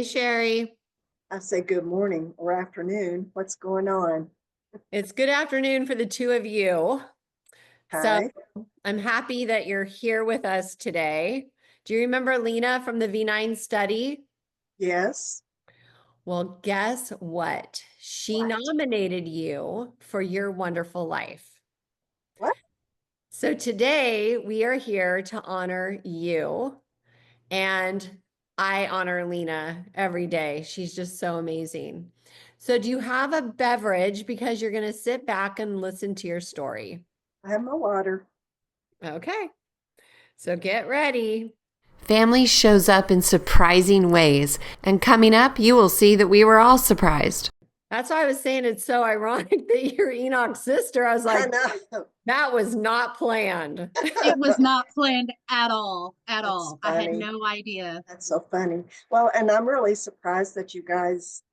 Hey, Sherry. I say good morning or afternoon. What's going on? It's good afternoon for the two of you. So Okay. I'm happy that you're here with us today. Do you remember Leana from the V9 study? Yes. Well, guess what? She What? nominated you for your wonderful life. What? So today we are here to honor you. And I honor Leana every day. She's just so amazing. So, do you have a beverage because you're going to sit back and listen to your story? I have my water. Okay. So, get ready. Family shows up in surprising ways. And coming up, you will see that we were all surprised. That's why I was saying it's so ironic that you're Enoch's sister. I was I like, know. that was not planned. It was not planned at all, at That's all. I had funny. no idea. That's so funny. Well, and I'm really surprised that you guys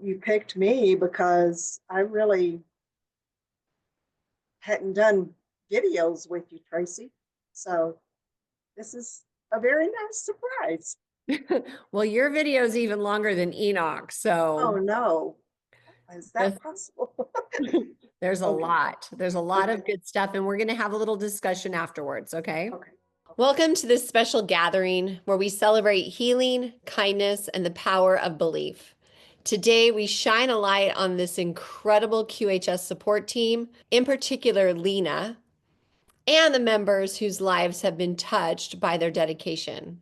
you picked me because I really hadn't done videos with you, Tracy. So this is a very nice surprise. Well, your video is even longer than Enoch. Oh So, no. Is this that possible? there's a Okay. lot. There's a lot Okay. of good stuff, and we're going to have a little discussion afterwards, okay? Okay. Welcome to this special gathering where we celebrate healing, kindness, and the power of belief. Today, we shine a light on this incredible QHS support team, in particular, Leana, and the members whose lives have been touched by their dedication.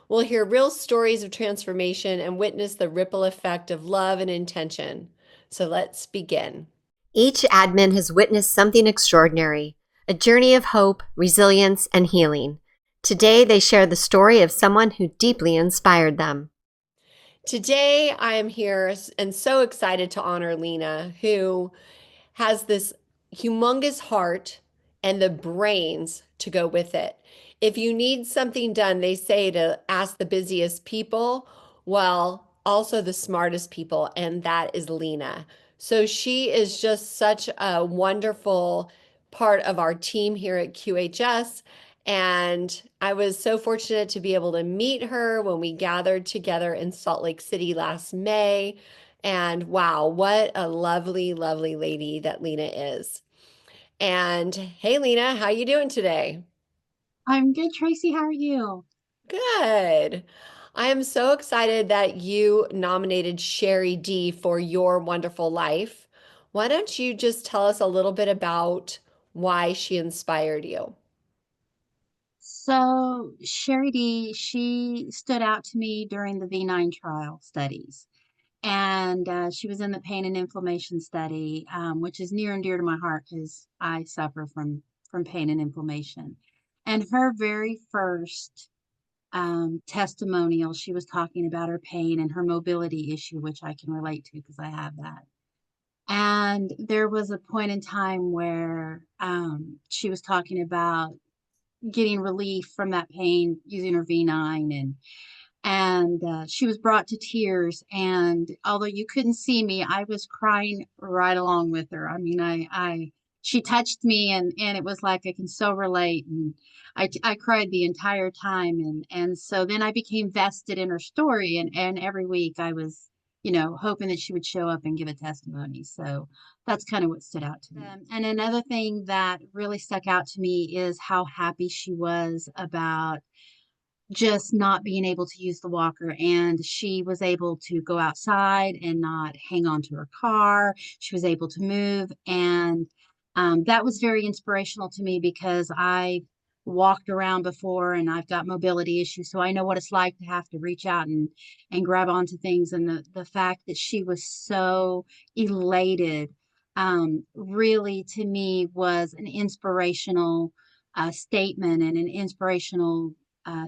We'll hear real stories of transformation and witness the ripple effect of love and intention. So let's begin. Each admin has witnessed something extraordinary, a journey of hope, resilience, and healing. Today, they share the story of someone who deeply inspired them. Today, I am here and so excited to honor Leana, who has this humongous heart and the brains to go with it. If you need something done, they say to ask the busiest people, well, also the smartest people, and that is Leana. So she is just such a wonderful part of our team here at QHS. And I was so fortunate to be able to meet her when we gathered together in Salt Lake City last May. And wow, what a lovely, lovely lady that Leana is. And hey, Leana, how you doing today? I'm good, Tracy. How are you? Good. I am so excited that you nominated Sherry D for your wonderful life. Why don't you just tell us a little bit about why she inspired you? So, Sherry D, she stood out to me during the V9 trial studies. And she was in the pain and inflammation study, which is near and dear to my heart because I suffer from pain and inflammation. And her very first testimonial, she was talking about her pain and her mobility issue, which I can relate to because I have that. And there was a point in time where she was talking about getting relief from that pain using her V9, and she was brought to tears. And although you couldn't see me, I was crying right along with her. I mean, she touched me, and it was like I can so relate. And I cried the entire time, and so then I became vested in her story, and every week I was, hoping that she would show up and give a testimony. So that's kind of what stood out to me. And another thing that really stuck out to me is how happy she was about just not being able to use the walker, and she was able to go outside and not hang on to her car. She was able to move, and that was very inspirational to me because I walked around before and I've got mobility issues, so I know what it's like to have to reach out and grab onto things. And the fact that she was so elated, really to me was an inspirational statement and an inspirational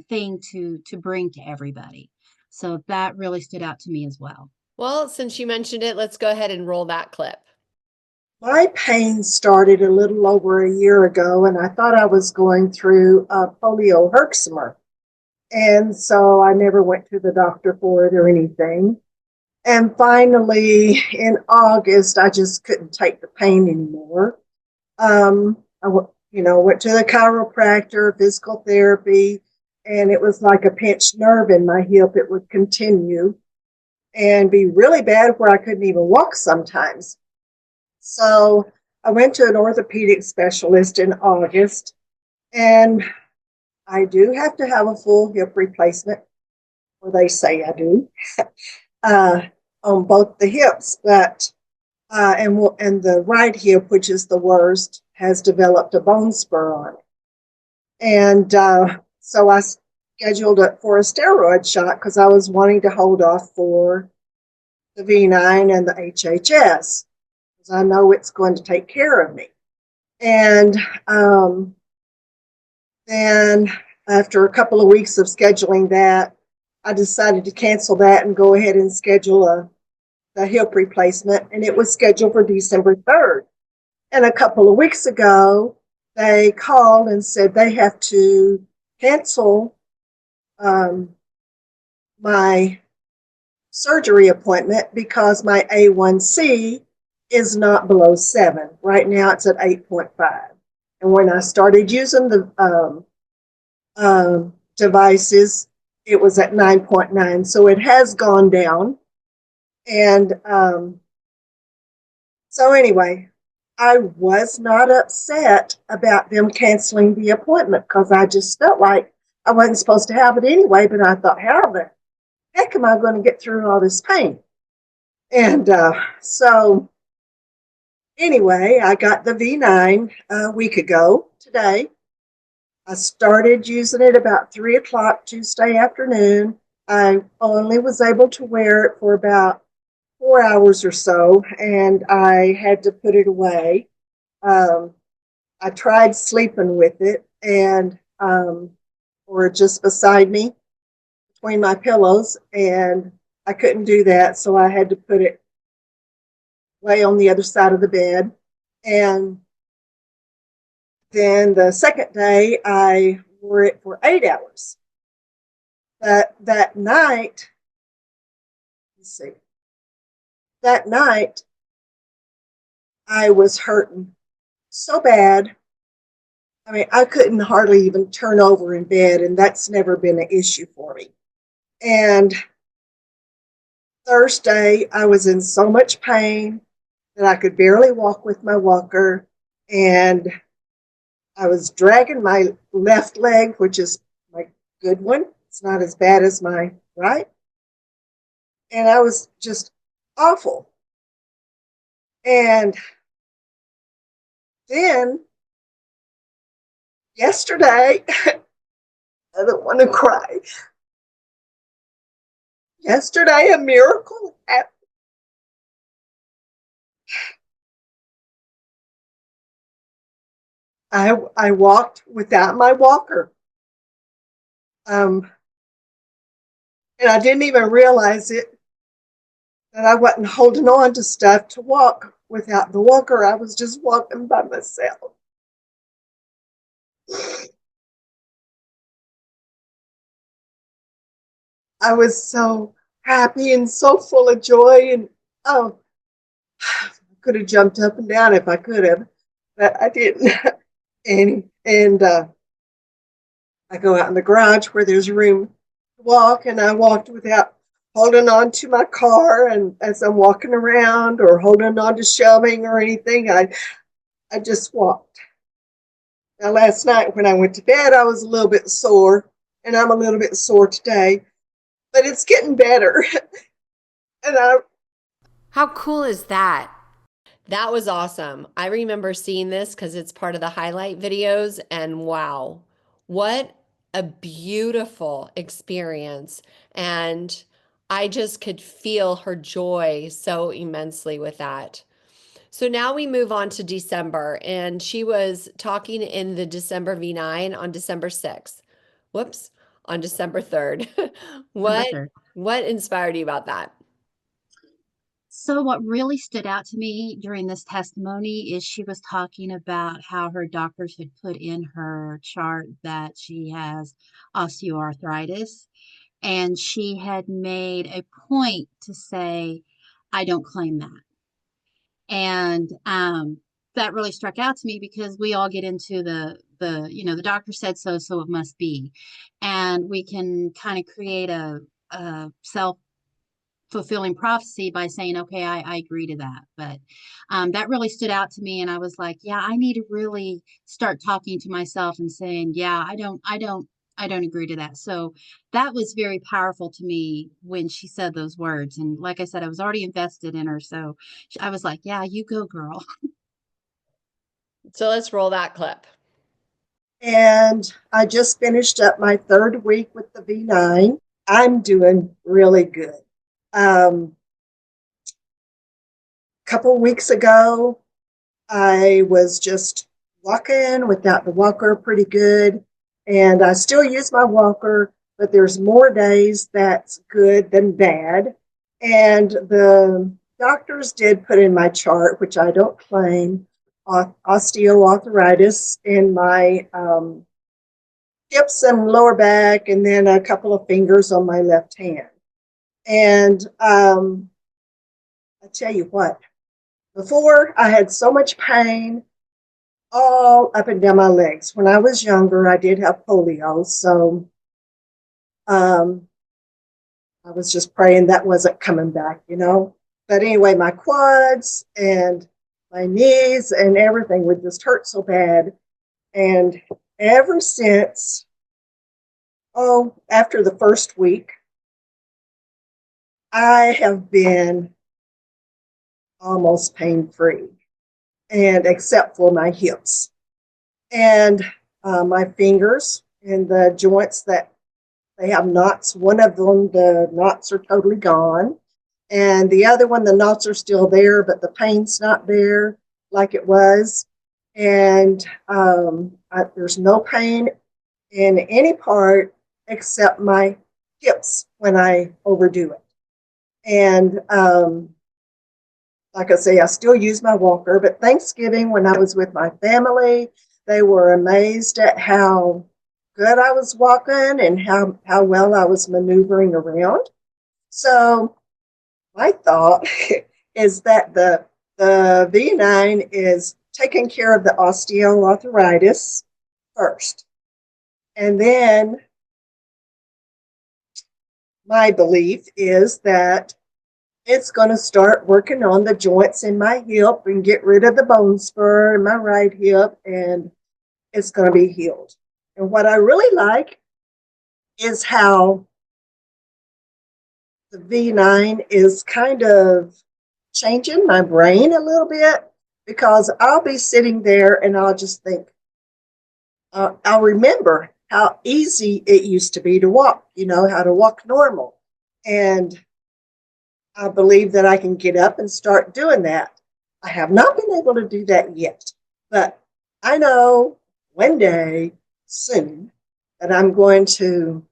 thing to bring to everybody. So that really stood out to me as well. Well, since you mentioned it, let's go ahead and roll that clip. My pain started a little over a year ago, and I thought I was going through a polio herxemer. And so I never went to the doctor for it or anything. And finally, in August, I just couldn't take the pain anymore. I went to the chiropractor, physical therapy, and it was like a pinched nerve in my hip. It would continue and be really bad where I couldn't even walk sometimes. So I went to an orthopedic specialist in August, and I do have to have a full hip replacement, or they say I do, uh, on both the hips. But and the right hip, which is the worst, has developed a bone spur on it. And so I scheduled it for a steroid shot because I was wanting to hold off for the V9 and the HHS because I know it's going to take care of me. And then after a couple of weeks of scheduling that, I decided to cancel that and go ahead and schedule the hip replacement. And it was scheduled for December 3rd. And a couple of weeks ago, they called and said they have to cancel my surgery appointment because my A1C is not below 7. Right now it's at 8.5. And when I started using the devices, it was at 9.9. So it has gone down. And so anyway, I was not upset about them canceling the appointment because I just felt like I wasn't supposed to have it anyway, but I thought, how the heck am I going to get through all this pain? And so anyway, I got the V9 a week ago today. I started using it about 3 o'clock Tuesday afternoon. I only was able to wear it for about 4 hours or so, and I had to put it away. I tried sleeping with it, and or just beside me between my pillows, and I couldn't do that, so I had to put it lay on the other side of the bed. And then the second day, I wore it for 8 hours. But that night, let's see, that night, I was hurting so bad. I mean, I couldn't hardly even turn over in bed, and that's never been an issue for me. And Thursday, I was in so much pain that I could barely walk with my walker, and I was dragging my left leg, which is my good one. It's not as bad as my right. And I was just awful. And then yesterday, I don't want to cry. Yesterday, a miracle happened. I walked without my walker. And I didn't even realize it, that I wasn't holding on to stuff to walk without the walker. I was just walking by myself. I was so happy and so full of joy, and oh, I could have jumped up and down if I could have, but I didn't. and I go out in the garage where there's room to walk, and I walked without holding on to my car. And as I'm walking around or holding on to shelving or anything, I just walked. Now, last night when I went to bed, I was a little bit sore, and I'm a little bit sore today, but it's getting better. and I How cool is that? That was awesome. I remember seeing this because it's part of the highlight videos, and wow, what a beautiful experience. And I just could feel her joy so immensely with that. So now we move on to December, and she was talking in the December V9 on December 6th. Whoops, on December 3rd. Number What third. what inspired you about that? So, what really stood out to me during this testimony is she was talking about how her doctors had put in her chart that she has osteoarthritis, and she had made a point to say, I don't claim that. And that really struck out to me because we all get into the doctor said so, so it must be. And we can kind of create a self fulfilling prophecy by saying, okay, I agree to that. But that really stood out to me. And I was like, yeah, I need to really start talking to myself and saying, yeah, I don't agree to that. So that was very powerful to me when she said those words. And like I said, I was already invested in her. So I was like, yeah, you go, girl. So let's roll that clip. And I just finished up my third week with the V9. I'm doing really good. A couple weeks ago, I was just walking without the walker pretty good. And I still use my walker, but there's more days that's good than bad. And the doctors did put in my chart, which I don't claim, osteoarthritis in my hips and lower back, and then a couple of fingers on my left hand. And I tell you what, before I had so much pain all up and down my legs. When I was younger, I did have polio, so I was just praying that wasn't coming back, you know. But anyway, my quads and my knees and everything would just hurt so bad. And ever since, after the first week, I have been almost pain-free, and except for my hips and my fingers and the joints that they have knots. One of them, the knots are totally gone, and the other one, the knots are still there, but the pain's not there like it was. And there's no pain in any part except my hips when I overdo it. And like I say, I still use my walker, but Thanksgiving, when I was with my family, they were amazed at how good I was walking and how well I was maneuvering around. So my thought is that the V9 is taking care of the osteoarthritis first. And then my belief is that it's going to start working on the joints in my hip and get rid of the bone spur in my right hip, and it's going to be healed. And what I really like is how the V9 is kind of changing my brain a little bit, because I'll be sitting there and I'll just think, I'll remember how easy it used to be to walk, you know, how to walk normal. And I believe that I can get up and start doing that. I have not been able to do that yet, but I know one day soon that I'm going to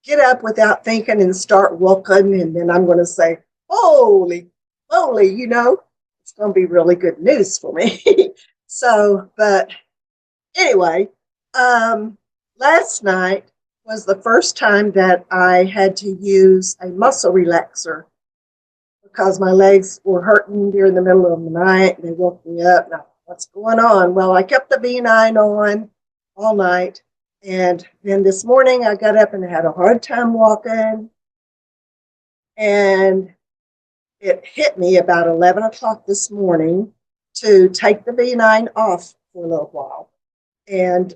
get up without thinking and start walking, and then I'm going to say, holy moly, you know, it's going to be really good news for me. So, but anyway, last night was the first time that I had to use a muscle relaxer because my legs were hurting during the middle of the night. They woke me up. Now, what's going on? Well, I kept the V9 on all night. And then this morning I got up and had a hard time walking. And it hit me about 11 o'clock this morning to take the V9 off for a little while. And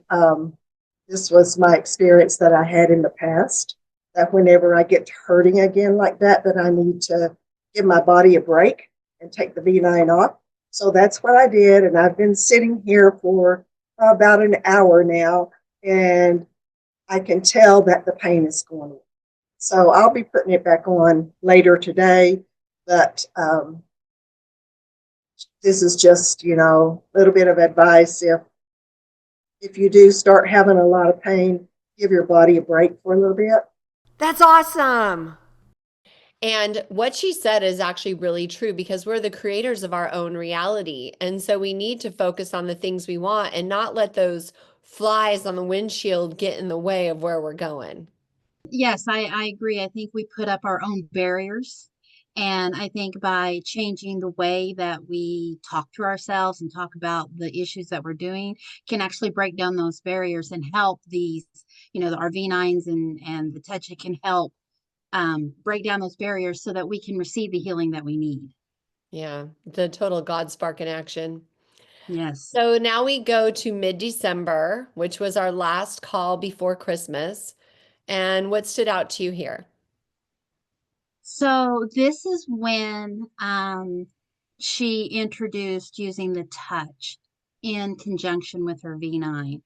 this was my experience that I had in the past, that whenever I get hurting again like that, that I need to give my body a break and take the V9 off. So that's what I did. And I've been sitting here for about an hour now, and I can tell that the pain is going on. So I'll be putting it back on later today. But this is just, you know, a little bit of advice. If you do start having a lot of pain, give your body a break for a little bit. That's awesome. And what she said is actually really true, because we're the creators of our own reality. And so we need to focus on the things we want and not let those flies on the windshield get in the way of where we're going. Yes, I agree. I think we put up our own barriers And I think by changing the way that we talk to ourselves and talk about the issues that we're doing can actually break down those barriers and help these, the RV9s and the touch, it can help break down those barriers so that we can receive the healing that we need. Yeah, the total God spark in action. Yes. So now we go to mid-December, which was our last call before Christmas. And what stood out to you here? So this is when she introduced using the touch in conjunction with her V9.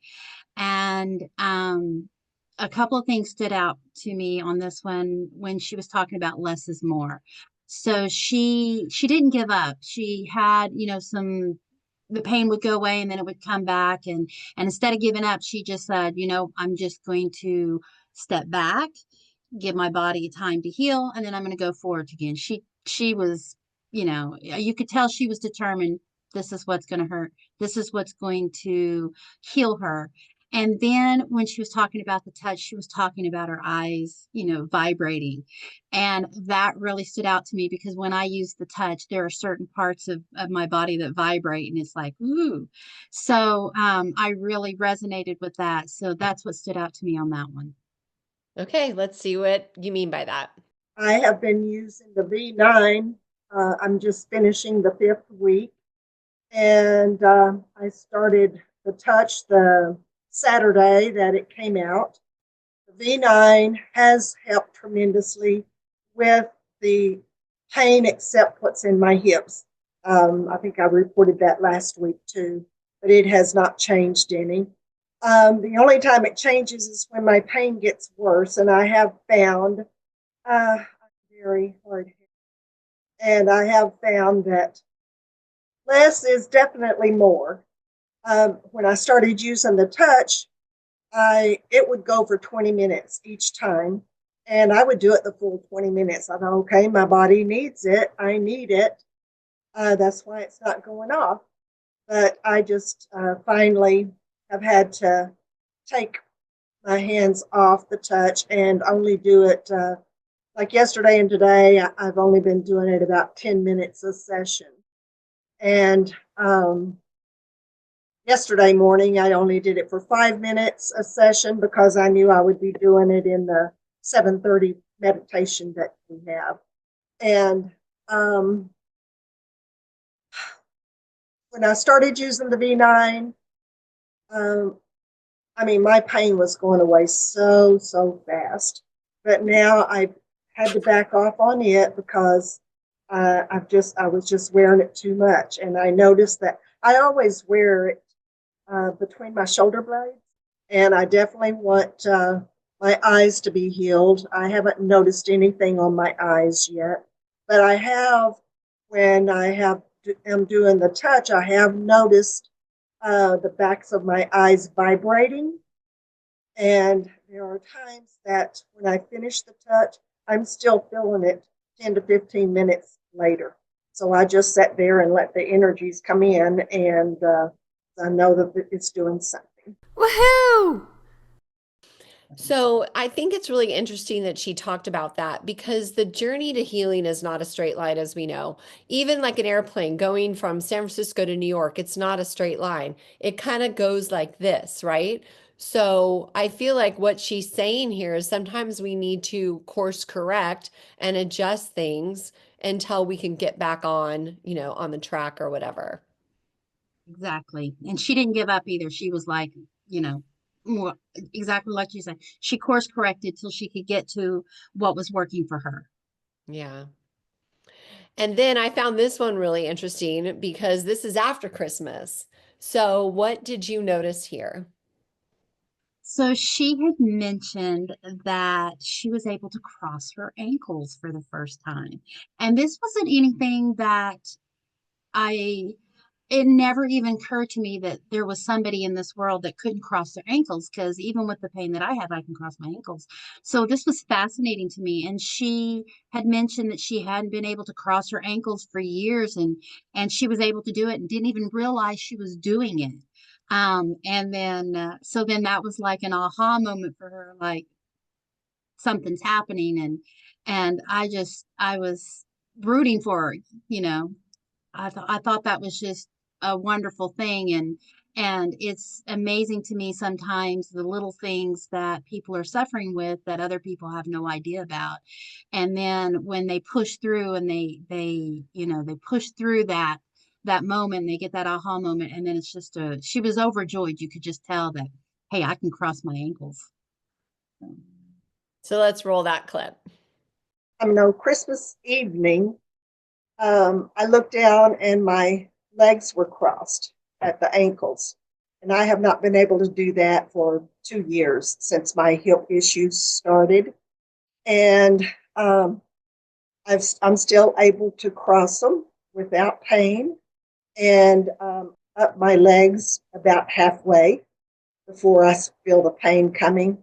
And a couple of things stood out to me on this one when she was talking about less is more. So she didn't give up. She had, some the pain would go away and then it would come back, and instead of giving up, she just said, I'm just going to step back, give my body time to heal, and then I'm going to go forward again. She was, you could tell she was determined. This is what's going to hurt. This is what's going to heal her. And then when she was talking about the touch, she was talking about her eyes, vibrating. And that really stood out to me because when I use the touch, there are certain parts of my body that vibrate and it's like, ooh. So I really resonated with that. So that's what stood out to me on that one. Okay, let's see what you mean by that. I have been using the V9. I'm just finishing the 5th week. And I started the touch the Saturday that it came out. The V9 has helped tremendously with the pain, except what's in my hips. I think I reported that last week too, but it has not changed any. The only time it changes is when my pain gets worse, and I have found very hard hit. And I have found that less is definitely more. When I started using the touch, it would go for 20 minutes each time, and I would do it the full 20 minutes. I thought, okay, my body needs it. I need it. That's why it's not going off. But I just finally have had to take my hands off the touch and only do it like yesterday and today. I've only been doing it about 10 minutes a session. And yesterday morning, I only did it for 5 minutes a session because I knew I would be doing it in the 7:30 meditation that we have. And when I started using the V9, um, my pain was going away so fast. But now I've had to back off on it because I was just wearing it too much. And I noticed that I always wear it between my shoulder blades, and I definitely want my eyes to be healed. I haven't noticed anything on my eyes yet, but I have when am doing the touch. I have noticed the backs of my eyes vibrating, and there are times that when I finish the touch, I'm still feeling it 10 to 15 minutes later. So I just sat there and let the energies come in, and I know that it's doing something. Woohoo! So I think it's really interesting that she talked about that because the journey to healing is not a straight line, as we know. Even like an airplane going from San Francisco to New York, it's not a straight line. It kind of goes like this, right? So I feel like what she's saying here is sometimes we need to course correct and adjust things until we can get back on, on the track or whatever. Exactly. And she didn't give up either. She was like, you know, exactly like you said. She course corrected till she could get to what was working for her. Yeah. And then I found this one really interesting because this is after Christmas. So, what did you notice here? So she had mentioned that she was able to cross her ankles for the first time. And this wasn't anything that I it never even occurred to me that there was somebody in this world that couldn't cross their ankles because even with the pain that I have, I can cross my ankles. So this was fascinating to me. And she had mentioned that she hadn't been able to cross her ankles for years, and she was able to do it and didn't even realize she was doing it. And then so then that was like an aha moment for her, like something's happening. And I was rooting for her, you know. I thought that was just a wonderful thing, and it's amazing to me sometimes the little things that people are suffering with that other people have no idea about. And then when they push through and they push through that moment, they get that aha moment, and then it's just she was overjoyed. You could just tell that, hey, I can cross my ankles. So let's roll that clip. Christmas evening, I looked down and my legs were crossed at the ankles. And I have not been able to do that for 2 years since my hip issues started. And I'm still able to cross them without pain and up my legs about halfway before I feel the pain coming.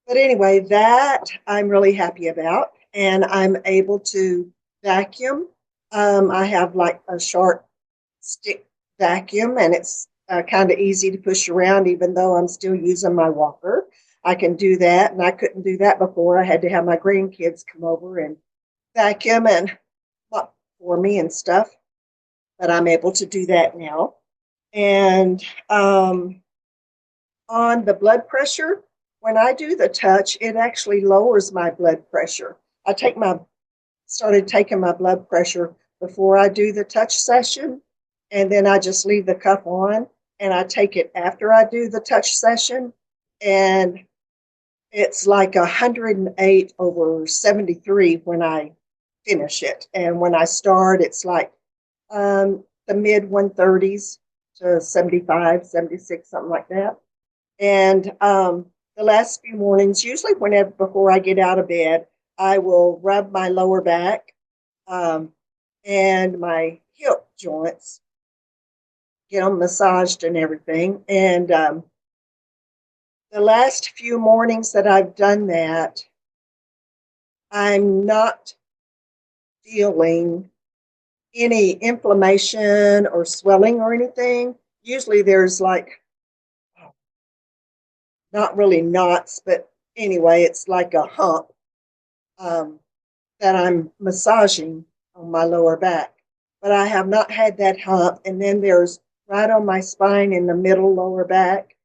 But anyway, that I'm really happy about. And I'm able to vacuum. I have like a sharp stick vacuum, and it's kind of easy to push around, even though I'm still using my walker. I can do that, and I couldn't do that before. I had to have my grandkids come over and vacuum and mop for me and stuff. But I'm able to do that now. And on the blood pressure, when I do the touch, it actually lowers my blood pressure. Started taking my blood pressure before I do the touch session, and then I just leave the cuff on, and I take it after I do the touch session, and it's like 108/73 when I finish it, and when I start, it's like the mid 130s to 75, 76, something like that. And the last few mornings, usually whenever before I get out of bed, I will rub my lower back and my hip joints, get them massaged and everything. And the last few mornings that I've done that, I'm not feeling any inflammation or swelling or anything. Usually there's like, not really knots, but anyway, it's like a hump that I'm massaging on my lower back. But I have not had that hump. And then there's right on my spine in the middle lower back,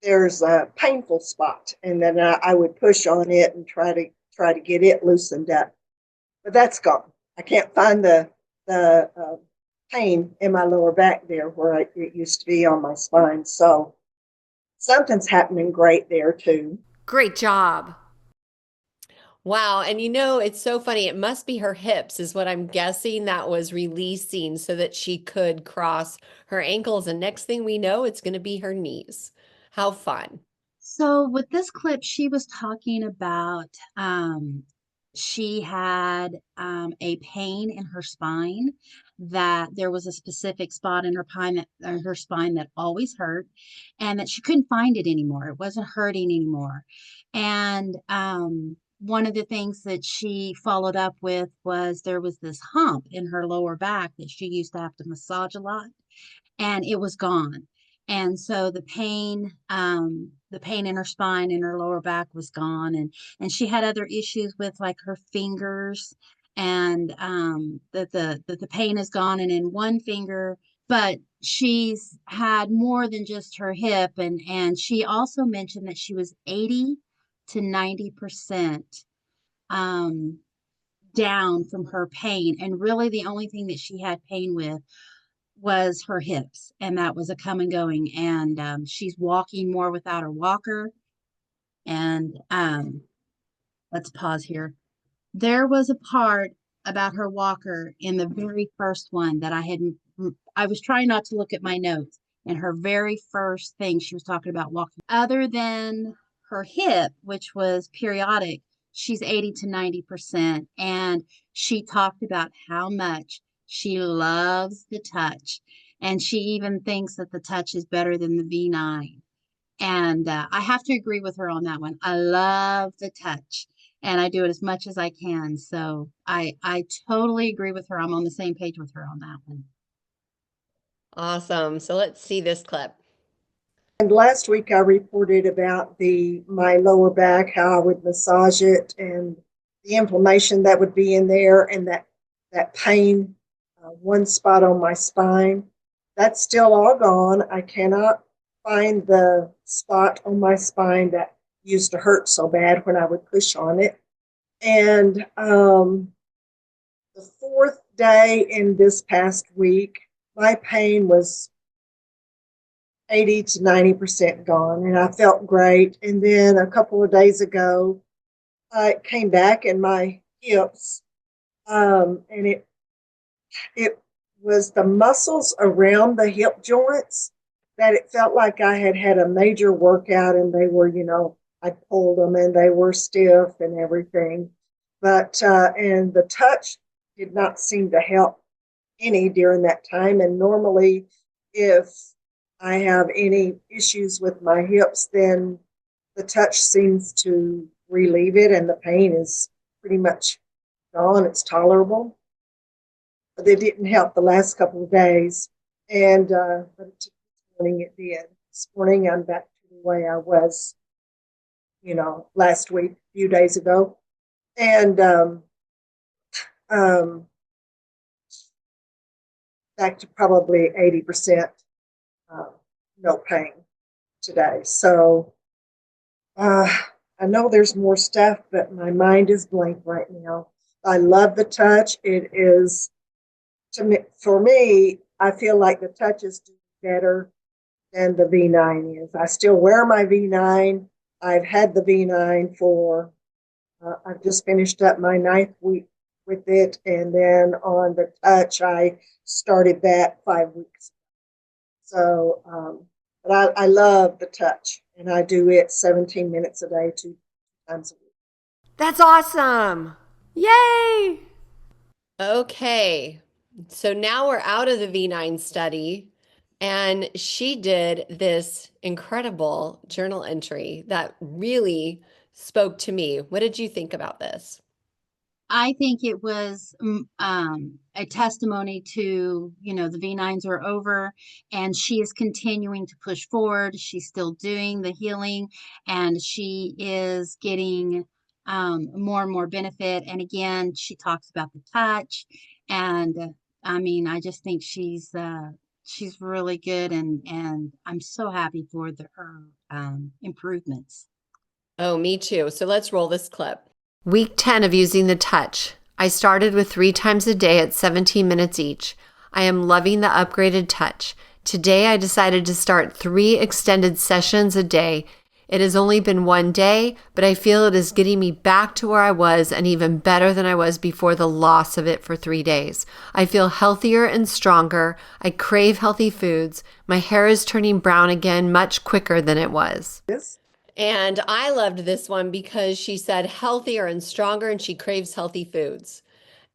there's a painful spot. And then I would push on it and try to get it loosened up. But that's gone. I can't find the pain in my lower back there where it used to be on my spine. So something's happening great there too. Great job. Wow. And it's so funny. It must be her hips, is what I'm guessing, that was releasing so that she could cross her ankles. And next thing we know, it's going to be her knees. How fun. So with this clip, she was talking about she had a pain in her spine, that there was a specific spot in her spine that always hurt, and that she couldn't find it anymore. It wasn't hurting anymore. And one of the things that she followed up with was there was this hump in her lower back that she used to have to massage a lot, and it was gone. And so the pain in her spine and her lower back was gone. And she had other issues with like her fingers, and that the pain is gone and in one finger, but she's had more than just her hip. And she also mentioned that she was 80 to 90% um down from her pain. And really the only thing that she had pain with was her hips, and that was a come and going. And she's walking more without her walker. And let's pause here. There was a part about her walker in the very first one that I was trying not to look at my notes. And her very first thing, she was talking about walking. Other than her hip, which was periodic, she's 80 to 90%. And she talked about how much she loves the touch. And she even thinks that the touch is better than the V9. And I have to agree with her on that one. I love the touch, and I do it as much as I can. So I totally agree with her. I'm on the same page with her on that one. Awesome. So let's see this clip. And last week I reported about my lower back, how I would massage it, and the inflammation that would be in there and that pain, one spot on my spine, that's still all gone. I cannot find the spot on my spine that used to hurt so bad when I would push on it. And the fourth day in this past week, my pain was 80 to 90% gone, and I felt great. And then a couple of days ago, I came back in my hips, and it was the muscles around the hip joints that it felt like I had had a major workout, and they were, I pulled them and they were stiff and everything. But and the touch did not seem to help any during that time. And normally, if I have any issues with my hips, then the touch seems to relieve it, and the pain is pretty much gone. It's tolerable. But it didn't help the last couple of days, and but this morning it did. This morning I'm back to the way I was, last week, a few days ago, and back to probably 80% no pain today. So I know there's more stuff, but my mind is blank right now. I love the touch. It is, for me, I feel like the touch is better than the V9 is. I still wear my V9. I've had the V9 for, I've just finished up my 9th week with it. And then on the touch, I started that 5 weeks. So, but I love the touch, and I do it 17 minutes a day, 2 times a week. That's awesome. Yay. Okay. So now we're out of the V9 study, and she did this incredible journal entry that really spoke to me. What did you think about this? I think it was a testimony to, the V9s are over and she is continuing to push forward. She's still doing the healing and she is getting more and more benefit. And again, she talks about the touch. And I just think she's really good. And I'm so happy for her improvements. Oh, me too. So let's roll this clip. Week 10 of using the touch. I started with 3 times a day at 17 minutes each. I am loving the upgraded touch. Today I decided to start 3 extended sessions a day. It has only been 1 day, but I feel it is getting me back to where I was and even better than I was before the loss of it for 3 days. I feel healthier and stronger. I crave healthy foods. My hair is turning brown again much quicker than it was. Yes. And I loved this one because she said healthier and stronger, and she craves healthy foods.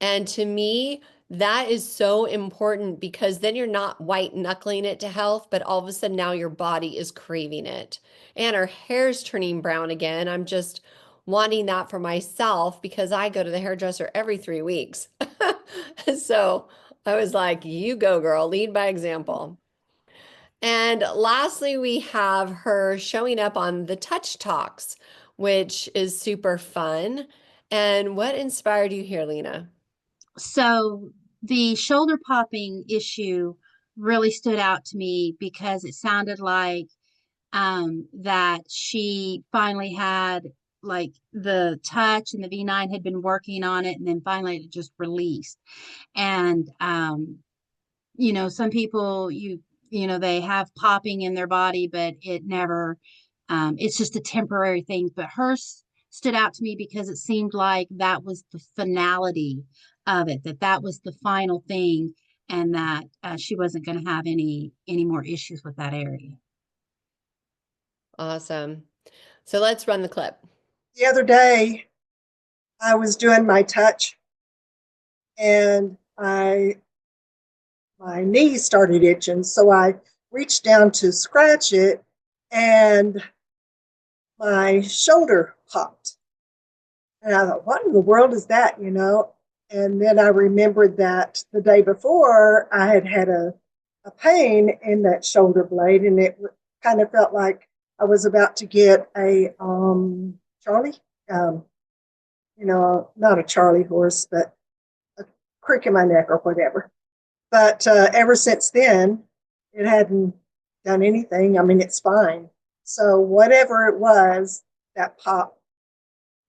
And to me, that is so important because then you're not white knuckling it to health, but all of a sudden now your body is craving it. And her hair's turning brown again. I'm just wanting that for myself because I go to the hairdresser every 3 weeks. So I was like, you go, girl, lead by example. And lastly, we have her showing up on the Touch Talks, which is super fun. And what inspired you here, Leana? So the shoulder popping issue really stood out to me because it sounded like that she finally had like the touch and the V9 had been working on it and then finally it just released. And some people they have popping in their body, but it never it's just a temporary thing. But hers stood out to me because it seemed like that was the finality of it, that was the final thing, and that she wasn't going to have any more issues with that area. Awesome. So let's run the clip. The other day, I was doing my touch, and my knee started itching, so I reached down to scratch it, and my shoulder popped. And I thought, what in the world is that, And then I remembered that the day before I had had a pain in that shoulder blade, and it kind of felt like I was about to get a Charlie, not a Charlie horse, but a crick in my neck or whatever. But ever since then, it hadn't done anything. I mean, it's fine. So whatever it was, that pop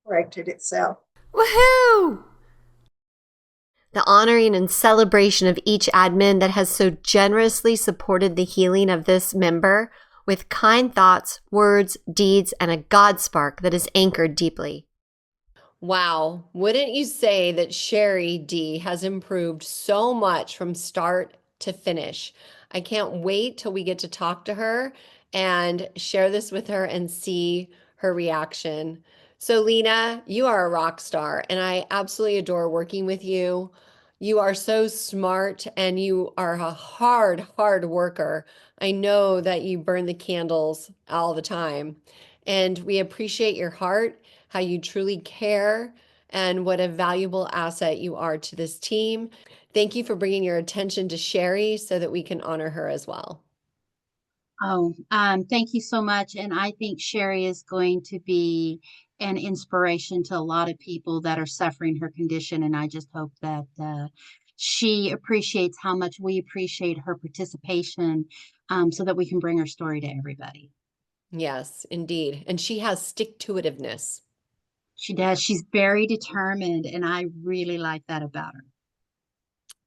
corrected itself. Woohoo! The honoring and celebration of each admin that has so generously supported the healing of this member with kind thoughts, words, deeds, and a God spark that is anchored deeply. Wow, wouldn't you say that Sherry D has improved so much from start to finish? I can't wait till we get to talk to her and share this with her and see her reaction. So, Lena, you are a rock star, and I absolutely adore working with you. You are so smart and you are a hard worker. I know that you burn the candles all the time, and we appreciate your heart, how you truly care, and what a valuable asset you are to this team. Thank you for bringing your attention to Sherry so that we can honor her as well. Oh, thank you so much. And I think Sherry is going to be an inspiration to a lot of people that are suffering her condition. And I just hope that she appreciates how much we appreciate her participation, so that we can bring her story to everybody. Yes, indeed. And she has stick-to-itiveness. She does. She's very determined, and I really like that about her.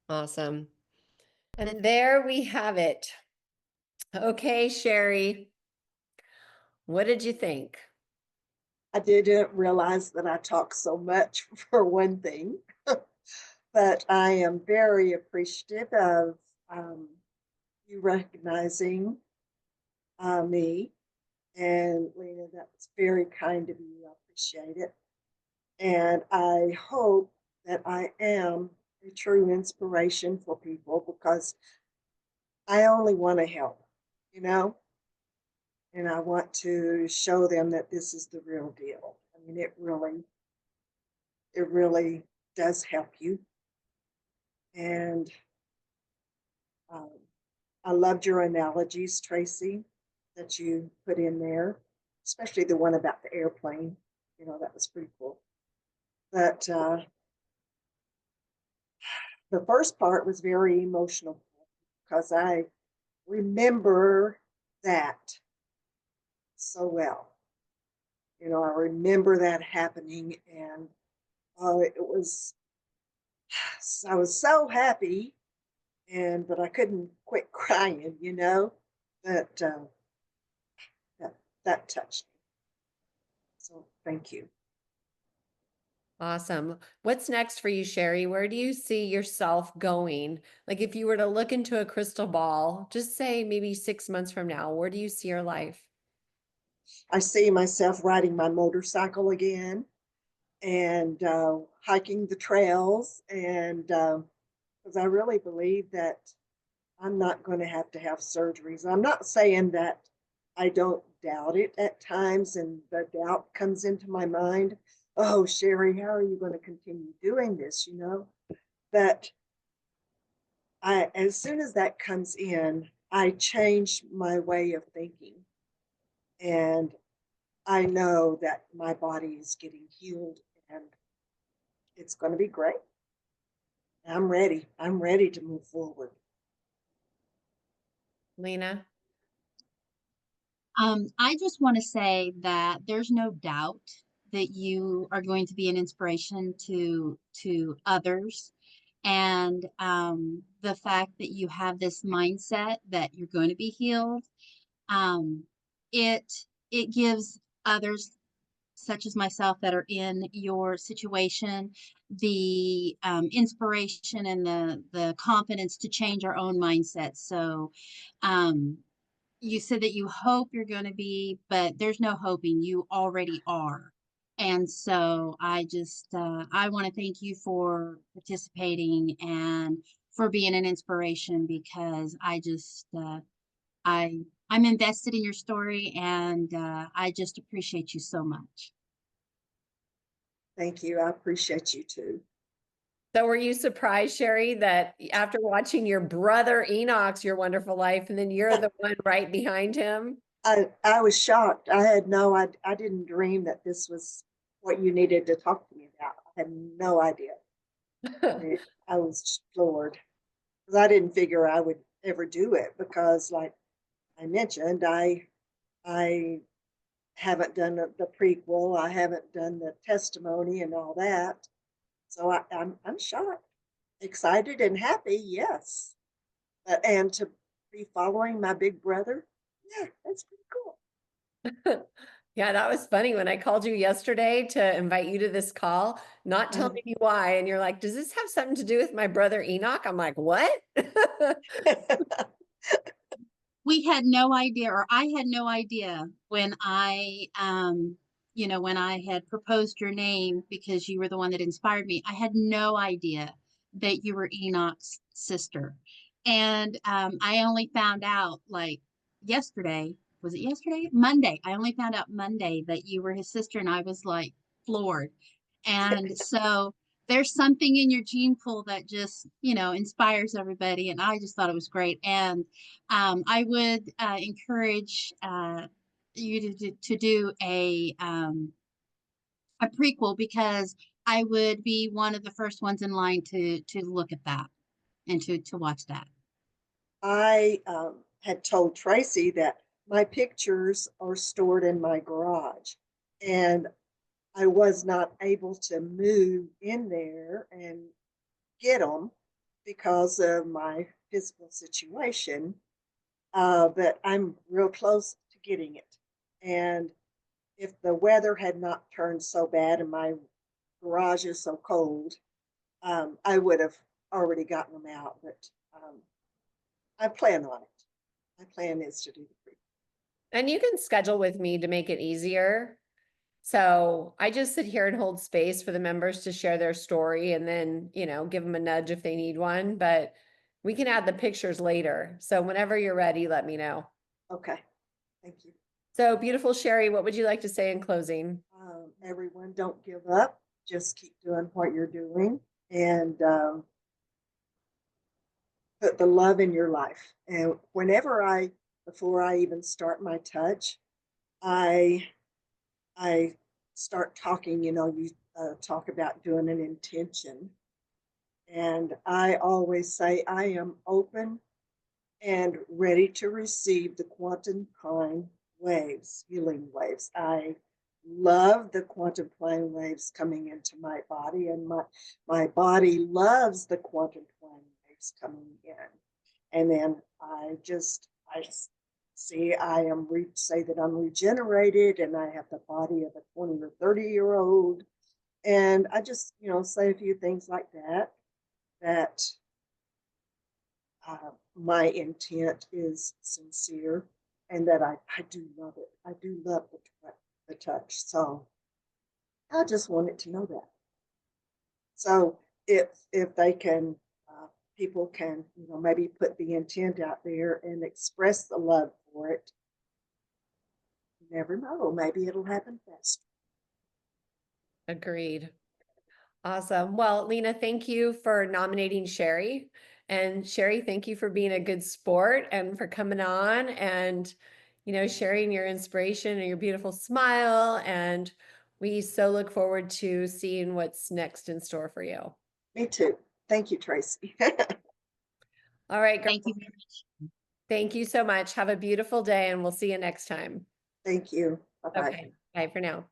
Awesome. And there we have it. Okay, Sherry, what did you think? I didn't realize that I talk so much for one thing, but I am very appreciative of um, you recognizing me. And Lena, that was very kind of you. I appreciate it. And I hope that I am a true inspiration for people because I only want to help, you know, and I want to show them that this is the real deal. I mean, it really does help you. And um, I loved your analogies, Tracy, that you put in there, especially the one about the airplane. That was pretty cool. But the first part was very emotional because I remember that so well. I remember that happening, and I was so happy, but I couldn't quit crying. That that that touched me. So thank you. Awesome. What's next for you, Sherry? Where do you see yourself going? Like if you were to look into a crystal ball, just say maybe 6 months from now, where do you see your life? I see myself riding my motorcycle again and hiking the trails, and because I really believe that I'm not going to have surgeries. I'm not saying that I don't doubt it at times, and the doubt comes into my mind. Oh, Sherry, how are you going to continue doing this? But as soon as that comes in, I change my way of thinking, and I know that my body is getting healed, and it's going to be great. I'm ready. I'm ready to move forward. Lena? I just want to say that there's no doubt that you are going to be an inspiration to others, and the fact that you have this mindset that you're going to be healed, um, it it gives others such as myself that are in your situation the inspiration and the confidence to change our own mindset. So um, you said that you hope you're going to be, but there's no hoping. You already are. And so I want to thank you for participating and for being an inspiration because I I'm invested in your story, and I just appreciate you so much. Thank you. I appreciate you too. So were you surprised, Sherry, that after watching your brother Enoch's Your Wonderful Life, and then you're the one right behind him? I was shocked. I didn't dream that this was what you needed to talk to me about. I had no idea. I was just floored because I didn't figure I would ever do it because, like I mentioned, I haven't done the prequel. I haven't done the testimony and all that. So I'm shocked, excited and happy, yes. And to be following my big brother, yeah, that's pretty cool. Yeah, that was funny when I called you yesterday to invite you to this call, not telling you why. And you're like, does this have something to do with my brother Enoch? I'm like, what? We had no idea, or I had no idea when when I had proposed your name because you were the one that inspired me. I had no idea that you were Enoch's sister. And I only found out like yesterday. Was it yesterday? Monday. I only found out Monday that you were his sister, and I was like floored. And so there's something in your gene pool that just, inspires everybody. And I just thought it was great. And I would encourage you to do a prequel, because I would be one of the first ones in line to look at that and to watch that. I had told Tracy that my pictures are stored in my garage, and I was not able to move in there and get them because of my physical situation. But I'm real close to getting it. And if the weather had not turned so bad and my garage is so cold, I would have already gotten them out. But I plan on it. My plan is to do the pre. And you can schedule with me to make it easier. So I just sit here and hold space for the members to share their story and then, give them a nudge if they need one. But we can add the pictures later. So whenever you're ready, let me know. Okay, thank you. So beautiful Sherry, what would you like to say in closing? Everyone, don't give up. Just keep doing what you're doing and put the love in your life. And before I even start my touch, I I start talking. You talk about doing an intention, and I always say I am open and ready to receive the quantum plane waves, healing waves. I love the quantum plane waves coming into my body, and my body loves the quantum plane waves coming in. And then I see say that I'm regenerated and I have the body of a 20 or 30-year-old. And I just, say a few things like that my intent is sincere and that I do love it. I do love the touch. So I just wanted to know that. So if they can, people can, maybe put the intent out there and express the love for it. You never know. Maybe it'll happen faster. Agreed. Awesome. Well, Leana, thank you for nominating Sherry. And Sherry, thank you for being a good sport and for coming on and, sharing your inspiration and your beautiful smile. And we so look forward to seeing what's next in store for you. Me too. Thank you, Tracy. All right, girl. Thank you very much. Thank you so much. Have a beautiful day and we'll see you next time. Thank you. Bye-bye. Okay. Bye for now.